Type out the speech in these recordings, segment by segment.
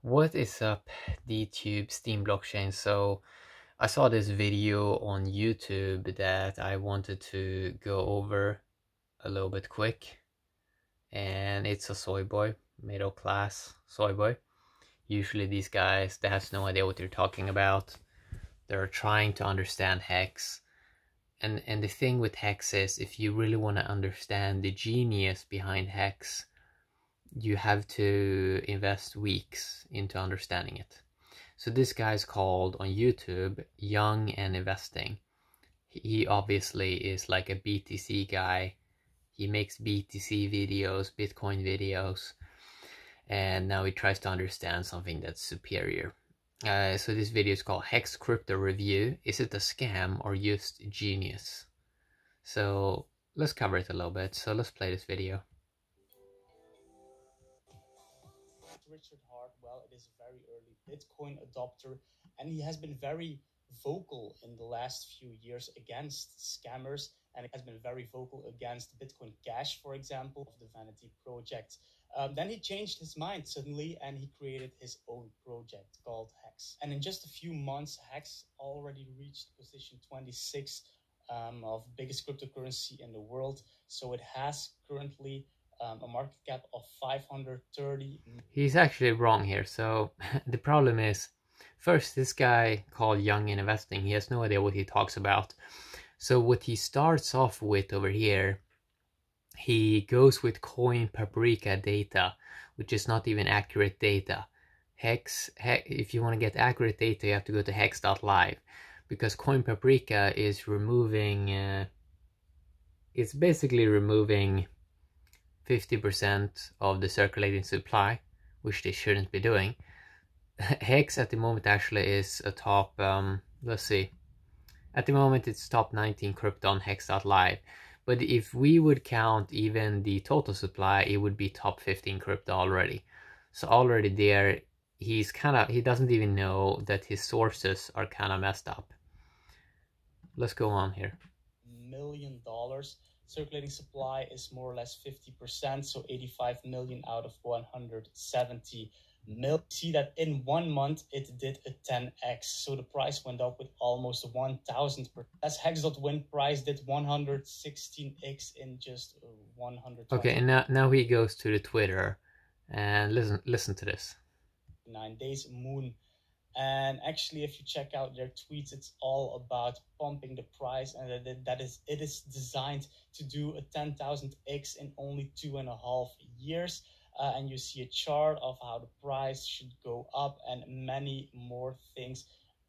What is up, DTube Steam blockchain? So I saw this video on YouTube that I wanted to go over a little bit quick, and it's a soy boy, middle class soy boy. Usually these guys, they have no idea what they're talking about. They're trying to understand Hex. And the thing with Hex is, if you really want to understand the genius behind Hex, you have to invest weeks into understanding it. So this guy's called on YouTube Young and Investing. He obviously is like a BTC guy. He makes BTC videos, Bitcoin videos, and now he tries to understand something that's superior. So this video is called Hex Crypto Review. Is it a scam or just genius? So let's cover it a little bit. So let's play this video. Richard Hartwell. It is a very early Bitcoin adopter, and he has been very vocal in the last few years against scammers, and has been very vocal against Bitcoin Cash, for example, of the Vanity Project. Then he changed his mind suddenly, and he created his own project called Hex. And in just a few months, Hex already reached position 26 of biggest cryptocurrency in the world. So it has currently a market cap of 530. He's actually wrong here. So the problem is, first, this guy called Young in Investing, he has no idea what he talks about. So what he starts off with over here, he goes with Coin Paprika data, which is not even accurate data. Hex, if you want to get accurate data, you have to go to hex.live, because Coin Paprika is removing, it's basically removing 50% of the circulating supply, which they shouldn't be doing. Hex at the moment actually is a top, let's see, at the moment it's top 19 crypto on hex.live, but if we would count even the total supply, it would be top 15 crypto already. So already there, he doesn't even know that his sources are kind of messed up. Let's go on here. $1 million. Circulating supply is more or less 50%, so 85 million out of 170 million. See that in 1 month it did a 10x, so the price went up with almost 1,000%. As Hex.win price did 116x in just 100. Okay, and now he goes to the Twitter, and listen to this. 9 days Moon. And actually, if you check out their tweets, it's all about pumping the price, and it is designed to do a 10,000x in only 2.5 years. And you see a chart of how the price should go up and many more things,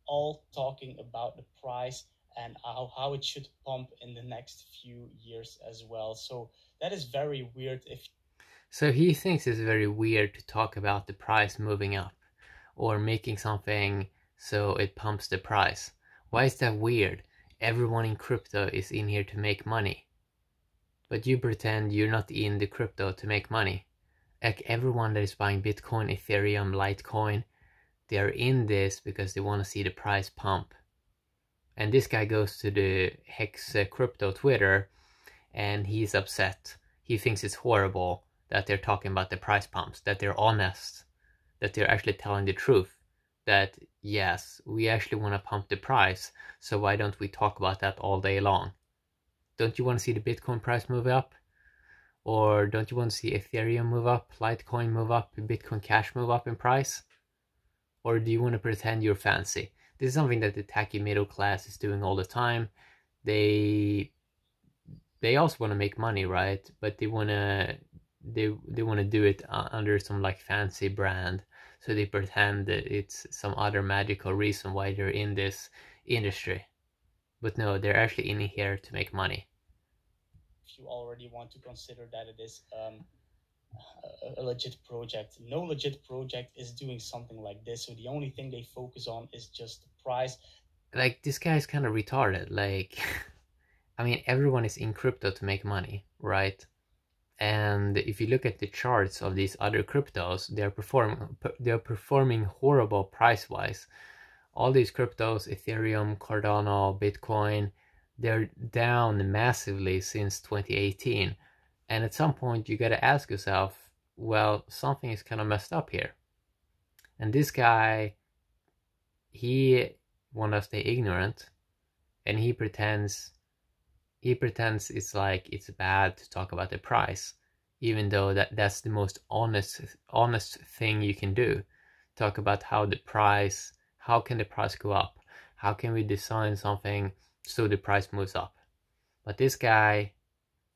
all talking about the price and how it should pump in the next few years as well. So that is very weird. So he thinks it's very weird to talk about the price moving up, or making something so it pumps the price. Why is that weird? Everyone in crypto is in here to make money. But you pretend you're not in the crypto to make money. Like everyone that is buying Bitcoin, Ethereum, Litecoin, they're in this because they want to see the price pump. And this guy goes to the Hex Crypto Twitter and he's upset. He thinks it's horrible that they're talking about the price pumps, that they're honest, that they're actually telling the truth, that yes, we actually want to pump the price, so why don't we talk about that all day long? Don't you want to see the Bitcoin price move up? Or don't you want to see Ethereum move up, Litecoin move up, Bitcoin Cash move up in price? Or do you want to pretend you're fancy? This is something that the tacky middle class is doing all the time. They also want to make money, right? But they want to do it under some like fancy brand, so they pretend that it's some other magical reason why they're in this industry. But no, they're actually in here to make money. If you already want to consider that it is a legit project, no legit project is doing something like this. So the only thing they focus on is just the price. Like, this guy's kind of retarded. Like, I mean, everyone is in crypto to make money, right? And if you look at the charts of these other cryptos, they're performing horrible price-wise. All these cryptos, Ethereum, Cardano, Bitcoin, they're down massively since 2018. And at some point, you gotta ask yourself, well, something is kind of messed up here. And this guy, he wanna stay ignorant, and he pretends it's like it's bad to talk about the price, even though that's the most honest thing you can do. Talk about how can the price go up? How can we design something so the price moves up? But this guy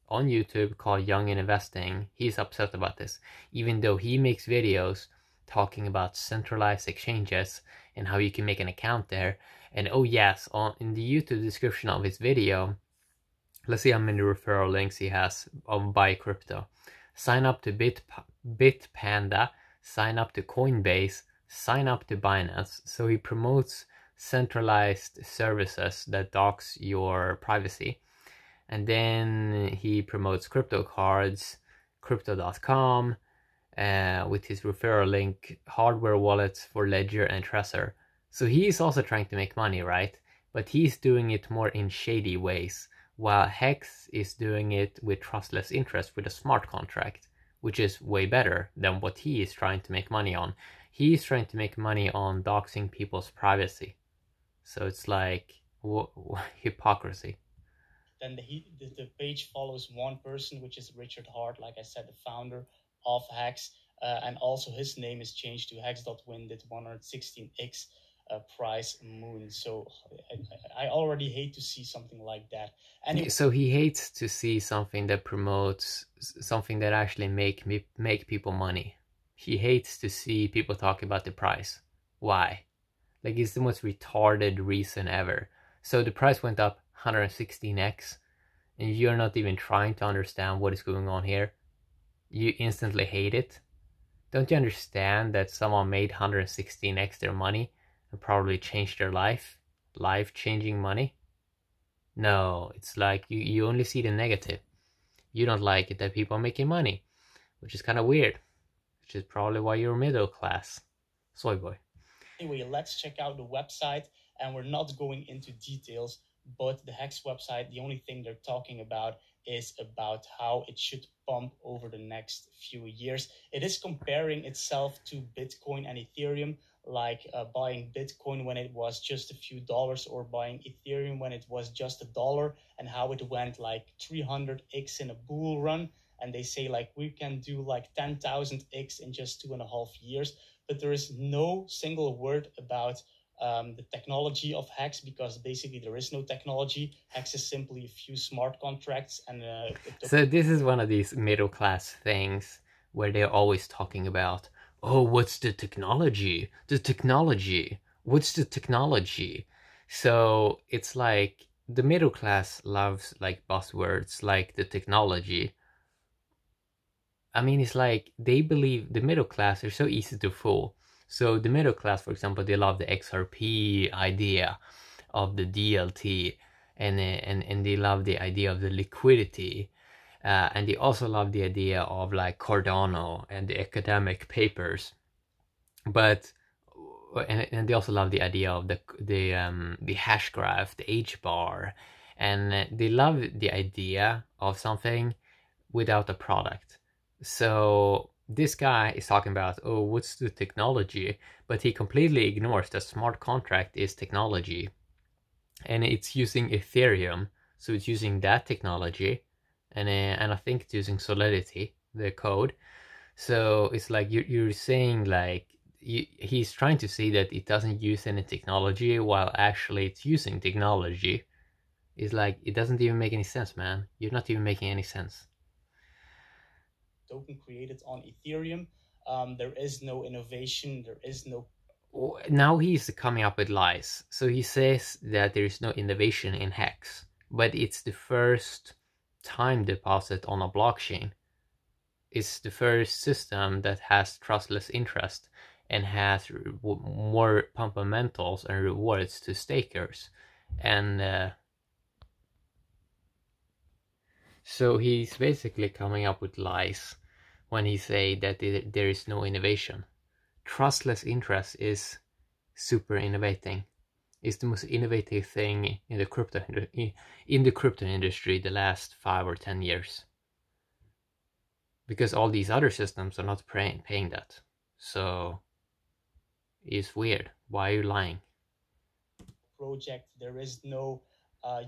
on YouTube called Young in Investing, he's upset about this, even though he makes videos talking about centralized exchanges and how you can make an account there. And oh yes, in the YouTube description of his video, let's see how many referral links he has of buy crypto. Sign up to Bitpanda, sign up to Coinbase, sign up to Binance. So he promotes centralized services that dox your privacy. And then he promotes crypto cards, crypto.com, with his referral link, hardware wallets for Ledger and Trezor. So he's also trying to make money, right? But he's doing it more in shady ways, while Hex is doing it with trustless interest with a smart contract, which is way better than what he is trying to make money on. He's trying to make money on doxing people's privacy. So it's like hypocrisy. Then the page follows one person, which is Richard Hart, like I said, the founder of Hex, and also his name is changed to Hex.win, did 116x price moon. So I already hate to see something like that. Anyway, so he hates to see something that promotes something that actually make people money. He hates to see people talk about the price. Why? Like, it's the most retarded reason ever. So the price went up 116x, and you're not even trying to understand what is going on here. You instantly hate it. Don't you understand that someone made 116x their money and probably changed their life-changing money? No, it's like you only see the negative. You don't like it that people are making money, which is kind of weird, which is probably why you're middle class. Soy boy. Anyway, let's check out the website, and we're not going into details, but the Hex website, the only thing they're talking about is about how it should pump over the next few years. It is comparing itself to Bitcoin and Ethereum, like buying Bitcoin when it was just a few dollars, or buying Ethereum when it was just $1, and how it went like 300x in a bull run. And they say like we can do like 10,000x in just 2.5 years. But there is no single word about the technology of Hex, because basically there is no technology. Hex is simply a few smart contracts. And so this is one of these middle class things where they're always talking about, oh, what's the technology? The technology. What's the technology? So it's like the middle class loves like buzzwords like the technology. I mean, it's like they believe the middle class are so easy to fool. So the middle class, for example, they love the XRP idea of the DLT, and they love the idea of the liquidity, and they also love the idea of like Cardano and the academic papers. But and they also love the idea of the hash graph, the H bar, and they love the idea of something without a product. So this guy is talking about, oh, what's the technology? But he completely ignores that smart contract is technology. And it's using Ethereum. So it's using that technology. And I think it's using Solidity, the code. So it's like you're saying like, he's trying to say that it doesn't use any technology while actually it's using technology. It's like, it doesn't even make any sense, man. You're not even making any sense. Token created on Ethereum. There is no innovation. There is no. Now he's coming up with lies. So he says that there is no innovation in Hex, but it's the first time deposit on a blockchain. It's the first system that has trustless interest and has more fundamentals and rewards to stakers. And so he's basically coming up with lies when he say that there is no innovation. Trustless interest is super innovating. It's the most innovative thing in the crypto industry the last 5 or 10 years. Because all these other systems are not paying that. So is weird. Why are you lying? Project. There is no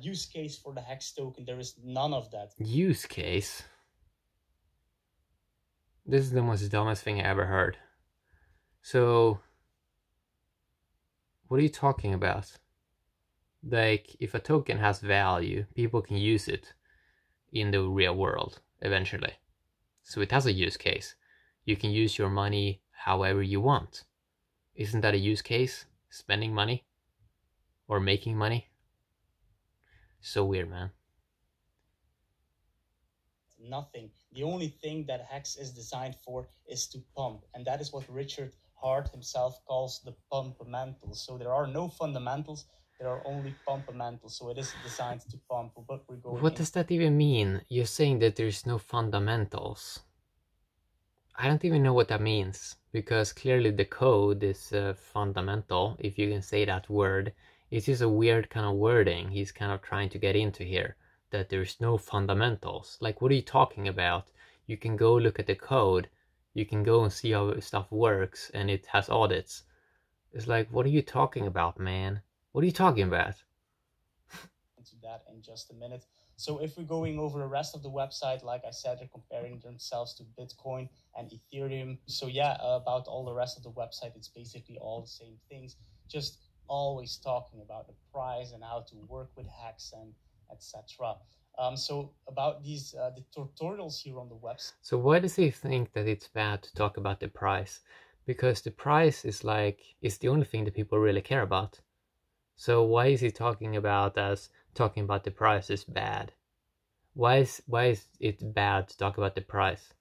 use case for the hex token. There is none of that. Use case? This is the most dumbest thing I ever heard. So, what are you talking about? Like, if a token has value, people can use it in the real world eventually. So it has a use case. You can use your money however you want. Isn't that a use case? Spending money? Or making money? So weird, man. Nothing. The only thing that Hex is designed for is to pump, and that is what Richard Hart himself calls the pumpamentals. So there are no fundamentals, there are only pumpamentals. So it is designed to pump. But we're going. What does that even mean? You're saying that there's no fundamentals. I don't even know what that means, because clearly the code is fundamental, if you can say that word. It's just a weird kind of wording he's kind of trying to get into here, that there's no fundamentals. Like, what are you talking about? You can go look at the code, you can go and see how stuff works, and it has audits. It's like, what are you talking about, man? What are you talking about? Into that in just a minute. So if we're going over the rest of the website, like I said, they're comparing themselves to Bitcoin and Ethereum. So yeah, about all the rest of the website, it's basically all the same things, just always talking about the price and how to work with hacks and etc. So about these the tutorials here on the website. So why does he think that it's bad to talk about the price? Because the price is the only thing that people really care about. So why is he talking about the price is bad? Why is it bad to talk about the price?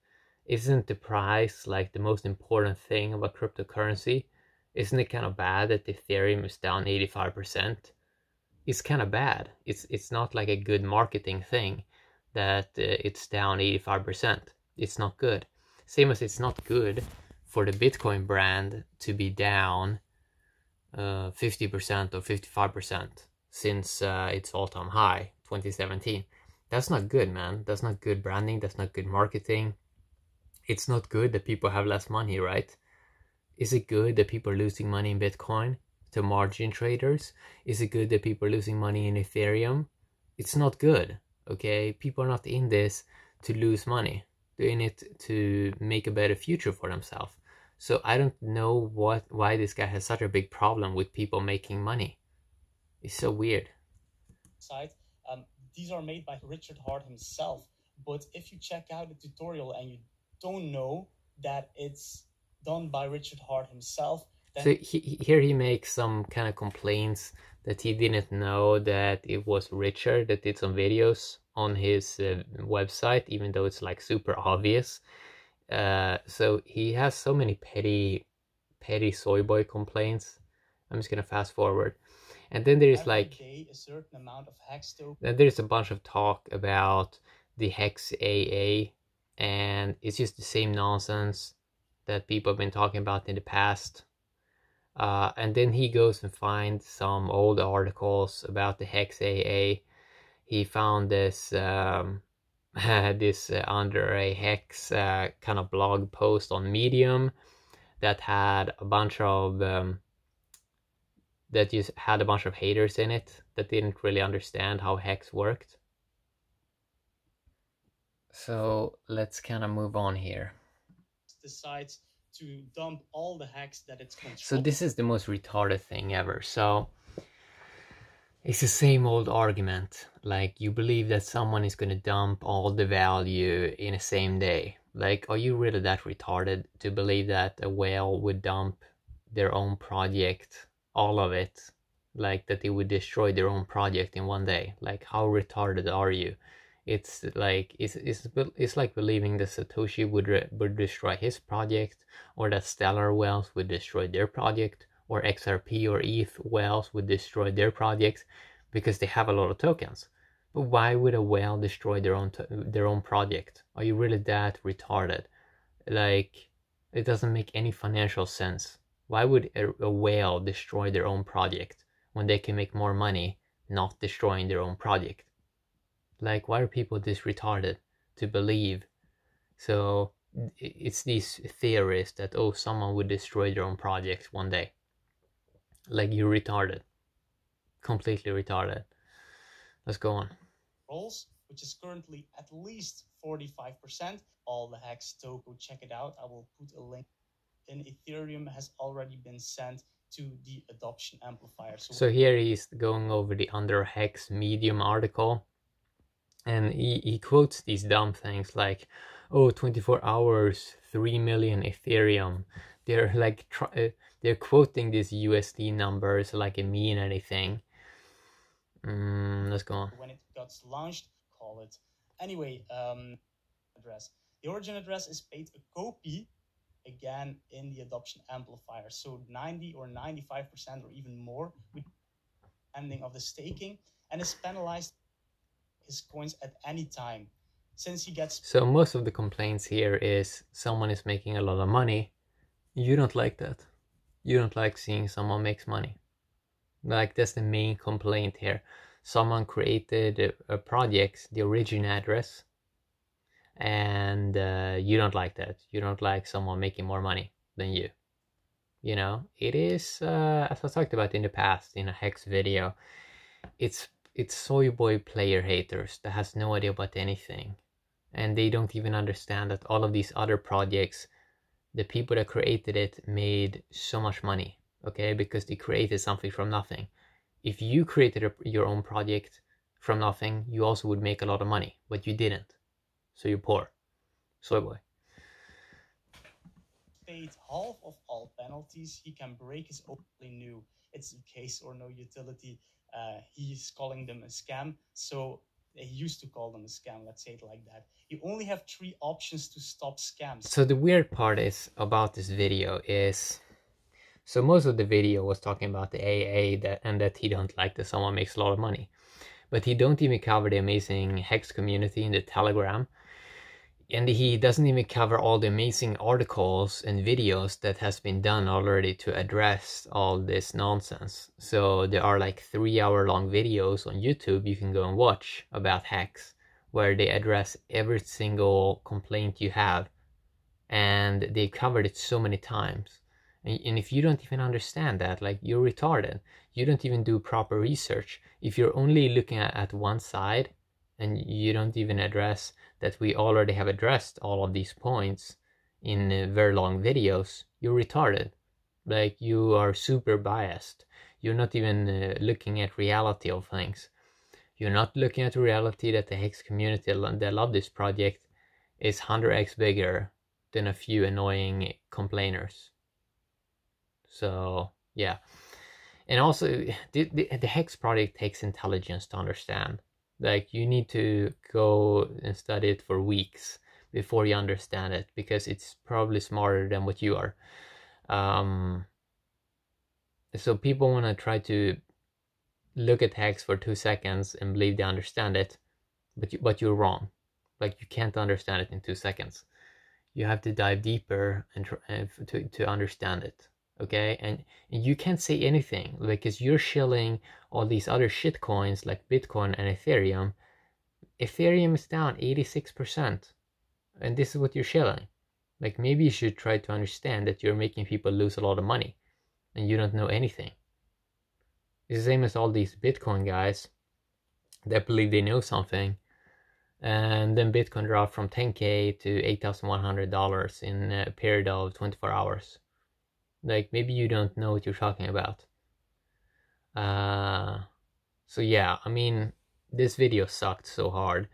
Isn't the price like the most important thing about cryptocurrency? Isn't it kind of bad that Ethereum is down 85%? It's kind of bad. It's not like a good marketing thing that it's down 85%. It's not good. Same as it's not good for the Bitcoin brand to be down 50% or 55% since its all-time high, 2017. That's not good, man. That's not good branding. That's not good marketing. It's not good that people have less money, right? Is it good that people are losing money in Bitcoin to margin traders? Is it good that people are losing money in Ethereum? It's not good, okay? People are not in this to lose money. They're in it to make a better future for themselves. So I don't know why this guy has such a big problem with people making money. It's so weird. These are made by Richard Hart himself. But if you check out the tutorial and you don't know that it's done by Richard Hart himself, then so here he makes some kind of complaints that he didn't know that it was Richard that did some videos on his website, even though it's like super obvious. So he has so many petty soy boy complaints. I'm just gonna fast forward. And then there's like a certain amount of hex token. Then there's a bunch of talk about the hex AA, and it's just the same nonsense that people have been talking about in the past. And then he goes and finds some old articles about the hex AA. He found this this under a hex kind of blog post on Medium that had a bunch of that just had a bunch of haters in it that didn't really understand how hex worked. So let's kind of move on here. Decides to dump all the hacks that it's controlled. So this is the most retarded thing ever. So it's the same old argument. Like, you believe that someone is going to dump all the value in the same day. Like, are you really that retarded to believe that a whale would dump their own project, all of it, like that they would destroy their own project in one day? Like, how retarded are you? It's like it's like believing that Satoshi would destroy his project, or that Stellar Whales would destroy their project, or XRP or ETH Whales would destroy their projects because they have a lot of tokens. But why would a whale destroy their own project? Are you really that retarded? Like, it doesn't make any financial sense. Why would a whale destroy their own project when they can make more money not destroying their own project? Like, why are people this retarded to believe? So it's these theories that, oh, someone would destroy their own project one day. Like, you're retarded. Completely retarded. Let's go on. Rolls, which is currently at least 45%. All the hacks to go check it out. I will put a link. In Ethereum has already been sent to the adoption amplifier. So here he's going over the Under Hex Medium article, and he quotes these dumb things like, oh, 24 hours, 3 million Ethereum. They're like, they're quoting these USD numbers like it mean anything. Let's go on. When it got launched, call it. Anyway, address. The origin address is paid a copy again in the adoption amplifier. So 90 or 95% or even more with ending of the staking, and is penalized his coins at any time since he gets. So most of the complaints here is someone is making a lot of money. You don't like that. You don't like seeing someone makes money. Like, that's the main complaint here. Someone created a project, the origin address, and you don't like that. You don't like someone making more money than you. You know, it is, as I talked about in the past in a Hex video, it's soy boy player haters that has no idea about anything. And they don't even understand that all of these other projects, the people that created it made so much money, okay? Because they created something from nothing. If you created your own project from nothing, you also would make a lot of money, but you didn't. So you're poor. Soy boy. Paid half of all penalties, he can break his own new. It's case or no utility. He's calling them a scam. So he used to call them a scam, let's say it like that. You only have 3 options to stop scams. So the weird part is about this video is, so most of the video was talking about the AA and that he don't like that someone makes a lot of money. But he don't even cover the amazing Hex community in the Telegram. And he doesn't even cover all the amazing articles and videos that has been done already to address all this nonsense. So there are like 3-hour-long videos on YouTube you can go and watch about Hex, where they address every single complaint you have. And they covered it so many times. And if you don't even understand that, like, you're retarded. You don't even do proper research. If you're only looking at one side and you don't even address that we already have addressed all of these points in very long videos, you're retarded. Like, you are super biased. You're not even looking at reality of things. You're not looking at the reality that the Hex community that love this project is 100x bigger than a few annoying complainers. So yeah, and also the Hex project takes intelligence to understand. Like, you need to go and study it for weeks before you understand it, because it's probably smarter than what you are. So people want to try to look at Hex for 2 seconds and believe they understand it, but you're wrong. Like, you can't understand it in 2 seconds. You have to dive deeper and to understand it. Okay, and you can't say anything because you're shilling all these other shit coins like Bitcoin and Ethereum. Ethereum is down 86%, and this is what you're shilling. Like, maybe you should try to understand that you're making people lose a lot of money and you don't know anything. It's the same as all these Bitcoin guys that believe they know something, and then Bitcoin dropped from 10K to $8,100 in a period of 24 hours. Like, maybe you don't know what you're talking about. So yeah, I mean, this video sucked so hard.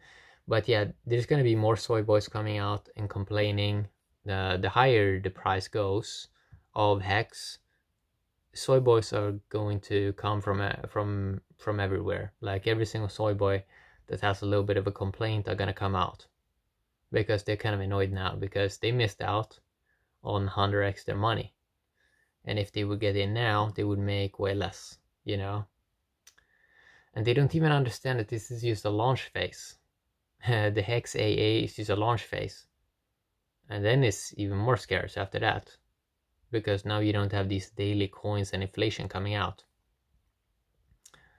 But yeah, there's gonna be more soy boys coming out and complaining. The higher the price goes of Hex, soy boys are going to come from everywhere. Like, every single soy boy that has a little bit of a complaint are gonna come out, because they're kind of annoyed now because they missed out on 100x their money. And if they would get in now, they would make way less, you know? And they don't even understand that this is just a launch phase. The Hex AA is just a launch phase. And then it's even more scarce after that, because now you don't have these daily coins and inflation coming out.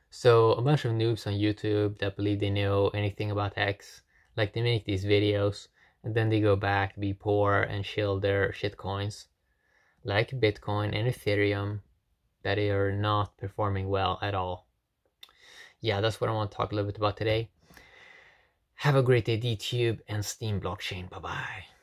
So a bunch of noobs on YouTube that believe they know anything about Hex, like, they make these videos and then they go back to be poor and shill their shit coins like Bitcoin and Ethereum that are not performing well at all. Yeah, that's what I want to talk a little bit about today. Have a great day, DTube and Steam blockchain. Bye bye.